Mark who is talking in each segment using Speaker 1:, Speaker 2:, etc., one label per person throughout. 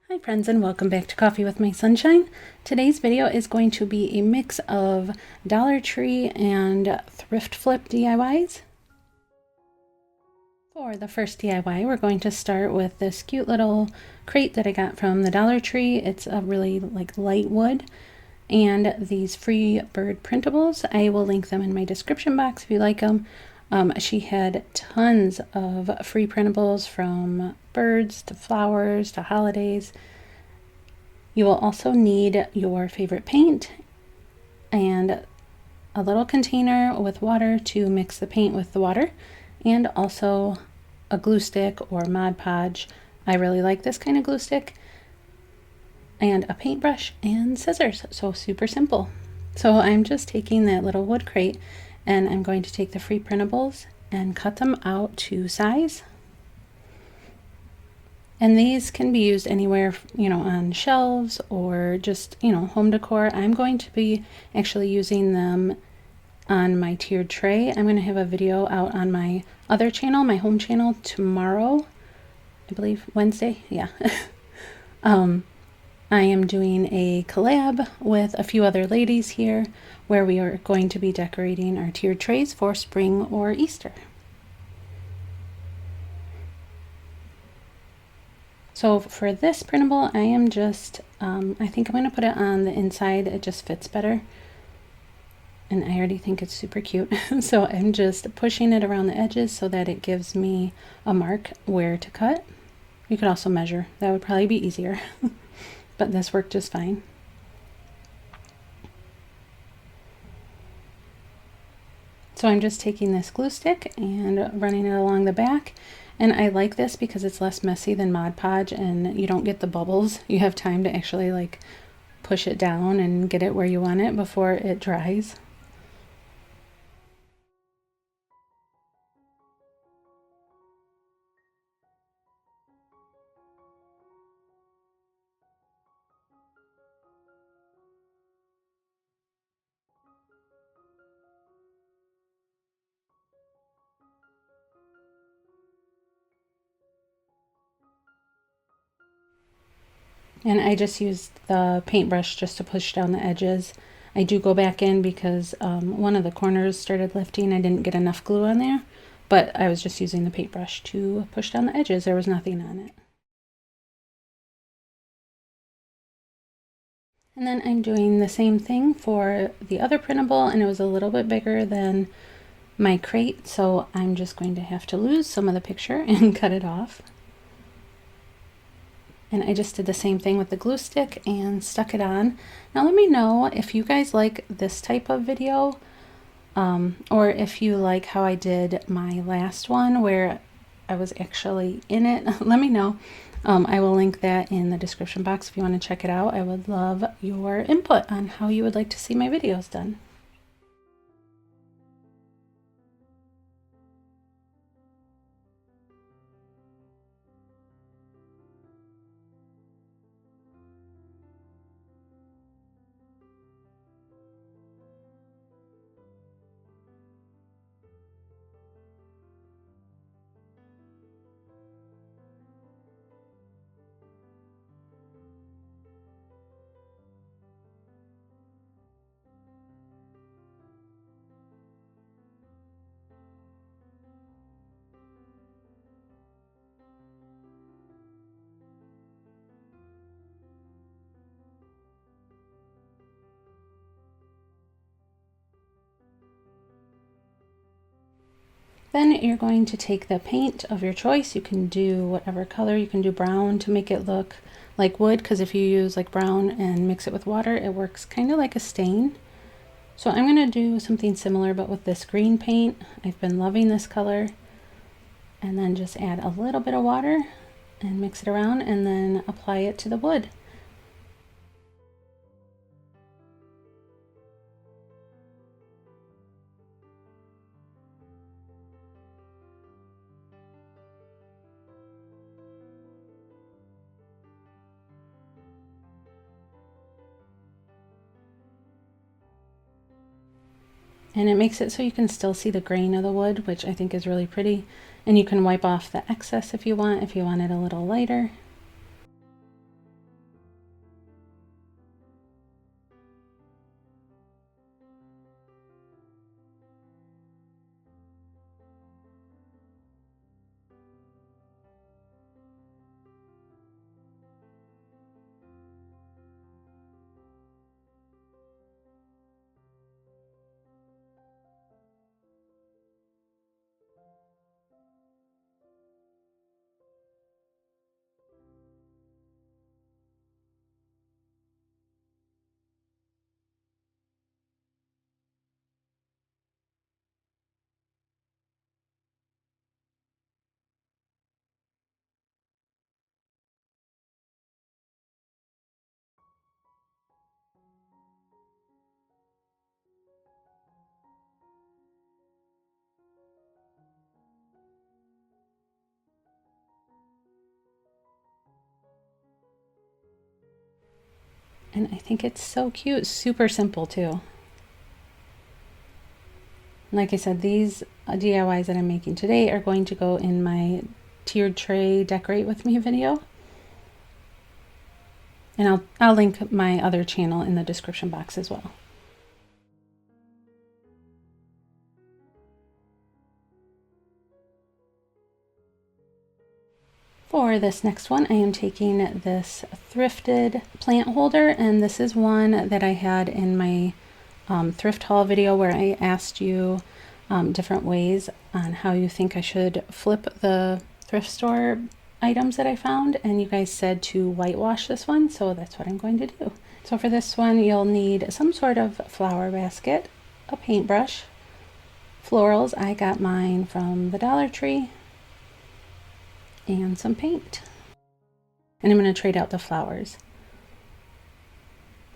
Speaker 1: Hi friends, and welcome back to Coffee with My Sunshine. Today's video is going to be a mix of Dollar Tree and thrift flip DIYs. For the first DIY, we're going to start with this cute little crate that I got from the Dollar Tree. It's a really light wood, and these free bird printables. I will link them in my description box if you like them. She had tons of free printables, from birds to flowers to holidays. You will also need your favorite paint and a little container with water to mix the paint with the water, and also a glue stick or Mod Podge. I really like this kind of glue stick, and a paintbrush and scissors. So super simple. So I'm just taking that little wood crate and I'm going to take the free printables and cut them out to size. And these can be used anywhere, on shelves or just, home decor. I'm going to be actually using them on my tiered tray. I'm going to have a video out on my other channel, my home channel, tomorrow. I believe Wednesday. Yeah. I am doing a collab with a few other ladies here where we are going to be decorating our tiered trays for spring or Easter. So for this printable, I am just, I think I'm going to put it on the inside. It just fits better. And I already think it's super cute. So I'm just pushing it around the edges so that it gives me a mark where to cut. You could also measure. That would probably be easier. But this worked just fine. So I'm just taking this glue stick and running it along the back. And I like this because it's less messy than Mod Podge and you don't get the bubbles. You have time to actually push it down and get it where you want it before it dries. And I just used the paintbrush just to push down the edges. I do go back in because one of the corners started lifting. I didn't get enough glue on there, but I was just using the paintbrush to push down the edges. There was nothing on it. And then I'm doing the same thing for the other printable, and it was a little bit bigger than my crate, so I'm just going to have to lose some of the picture and cut it off. And I just did the same thing with the glue stick and stuck it on. Now let me know if you guys like this type of video, or if you like how I did my last one where I was actually in it. Let me know. I will link that in the description box if you want to check it out. I would love your input on how you would like to see my videos done. Then you're going to take the paint of your choice. You can do whatever color. You can do brown to make it look like wood, because if you use brown and mix it with water, it works kind of like a stain. So I'm going to do something similar but with this green paint. I've been loving this color. And then just add a little bit of water and mix it around and then apply it to the wood. And it makes it so you can still see the grain of the wood, which I think is really pretty. And you can wipe off the excess if you want it a little lighter. And I think it's so cute, super simple too. Like I said, these DIYs that I'm making today are going to go in my tiered tray decorate with me video. And I'll link my other channel in the description box as well. For this next one, I am taking this thrifted plant holder, and this is one that I had in my thrift haul video where I asked you different ways on how you think I should flip the thrift store items that I found, and you guys said to whitewash this one, so that's what I'm going to do. So for this one, you'll need some sort of flower basket, a paintbrush, florals. I got mine from the Dollar Tree, and some paint. And I'm going to trade out the flowers.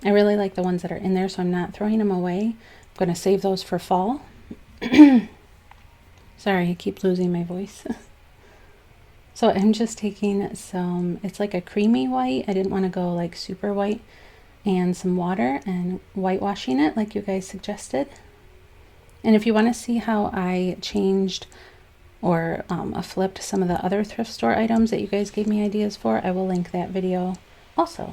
Speaker 1: I really like the ones that are in there, so I'm not throwing them away. I'm going to save those for fall. Sorry, I keep losing my voice. So I'm just taking some, it's like a creamy white. I didn't want to go like super white, and some water and whitewashing it like you guys suggested. And if you want to see how I changed or flipped some of the other thrift store items that you guys gave me ideas for, I will link that video also.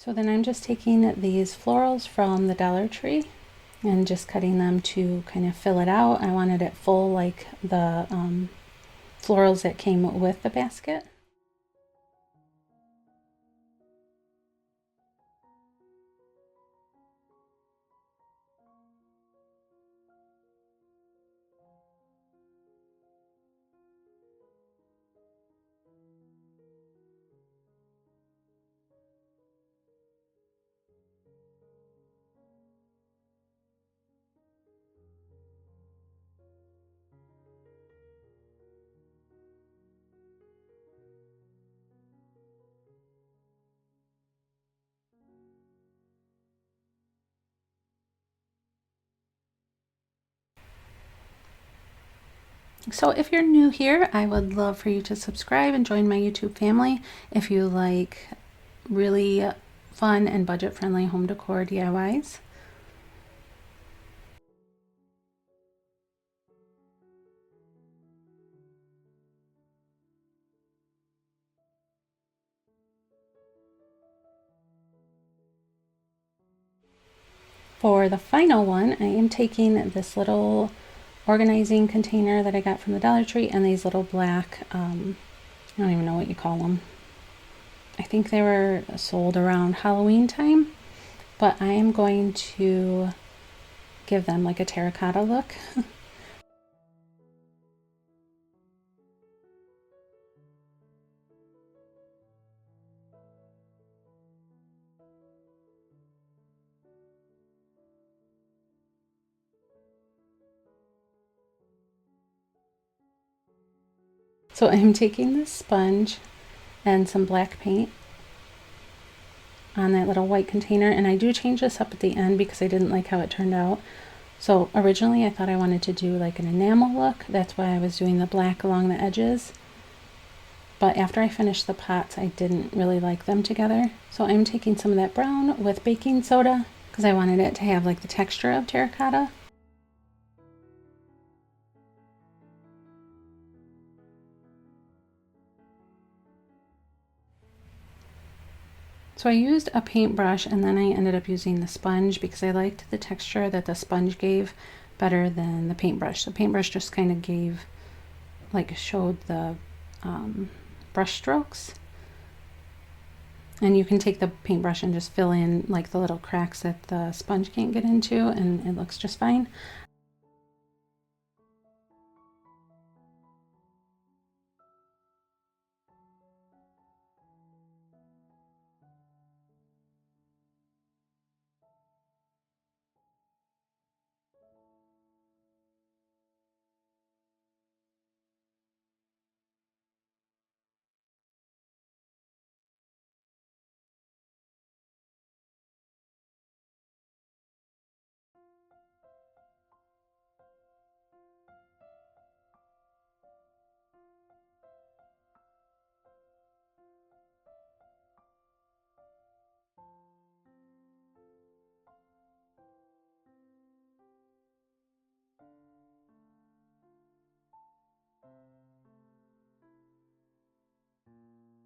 Speaker 1: So then I'm just taking these florals from the Dollar Tree and just cutting them to kind of fill it out. I wanted it full like the florals that came with the basket. So if you're new here, I would love for you to subscribe and join my YouTube family if you like really fun and budget-friendly home decor DIYs. For the final one, I am taking this little organizing container that I got from the Dollar Tree and these little black, I don't even know what you call them. I think they were sold around Halloween time, but I am going to give them like a terracotta look. So I'm taking this sponge and some black paint on that little white container, and I do change this up at the end because I didn't like how it turned out. So originally I thought I wanted to do like an enamel look, that's why I was doing the black along the edges, but after I finished the pots I didn't really like them together. So I'm taking some of that brown with baking soda because I wanted it to have like the texture of terracotta. So I used a paintbrush and then I ended up using the sponge because I liked the texture that the sponge gave better than the paintbrush. The paintbrush just kind of gave, like showed the brush strokes. And you can take the paintbrush and just fill in like the little cracks that the sponge can't get into, and it looks just fine.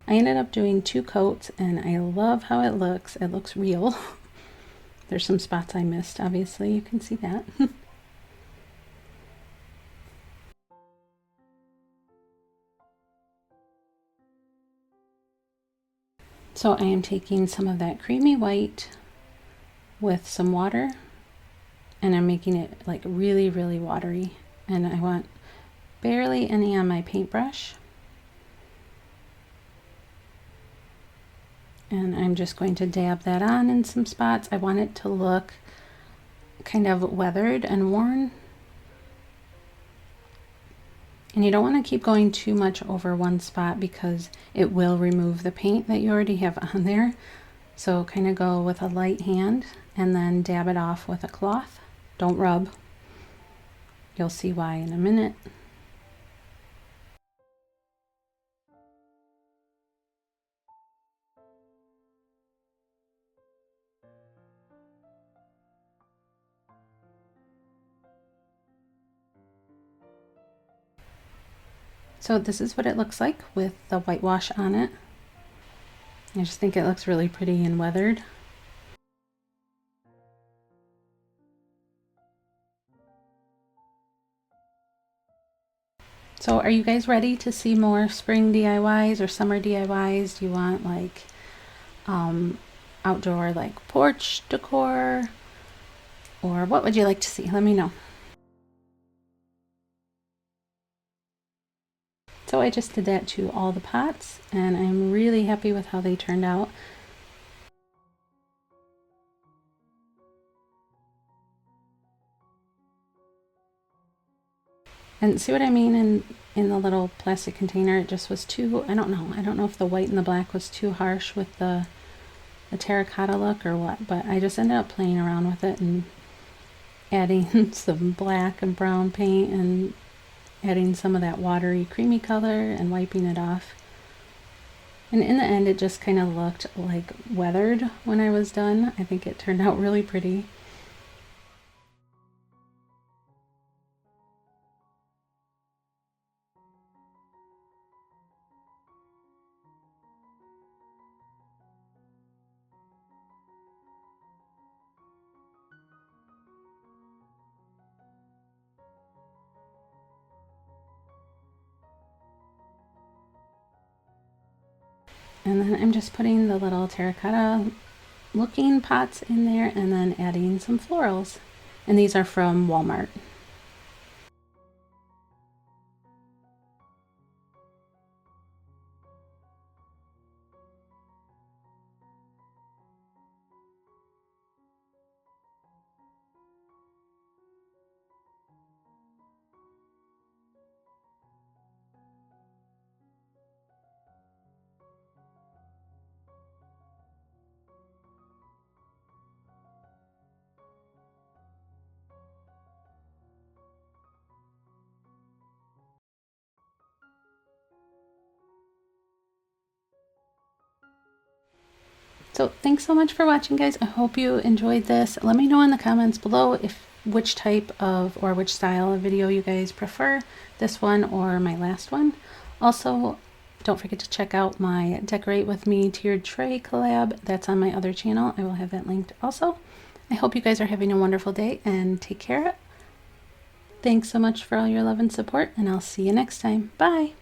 Speaker 1: I ended up doing 2 coats and I love how it looks. It looks real. There's some spots I missed, obviously, you can see that. So I am taking some of that creamy white with some water and I'm making it like really, really watery. And I want barely any on my paintbrush. And I'm just going to dab that on in some spots. I want it to look kind of weathered and worn. And you don't want to keep going too much over one spot because it will remove the paint that you already have on there. So kind of go with a light hand and then dab it off with a cloth. Don't rub. You'll see why in a minute. So this is what it looks like with the whitewash on it. I just think it looks really pretty and weathered. So are you guys ready to see more spring DIYs or summer DIYs? Do you want like outdoor like porch decor? Or what would you like to see? Let me know. So I just did that to all the pots and I'm really happy with how they turned out. And see what I mean in the little plastic container, it just was too, I don't know if the white and the black was too harsh with the terracotta look or what, but I just ended up playing around with it and adding some black and brown paint and adding some of that watery creamy color and wiping it off. And in the end it just kind of looked like weathered when I was done. I think it turned out really pretty. And then I'm just putting the little terracotta looking pots in there and then adding some florals. And these are from Walmart. So thanks so much for watching, guys. I hope you enjoyed this. Let me know in the comments below if which type of or which style of video you guys prefer, this one or my last one. Also, don't forget to check out my Decorate With Me tiered tray collab. That's on my other channel. I will have that linked also. I hope you guys are having a wonderful day and take care. Thanks so much for all your love and support, and I'll see you next time. Bye!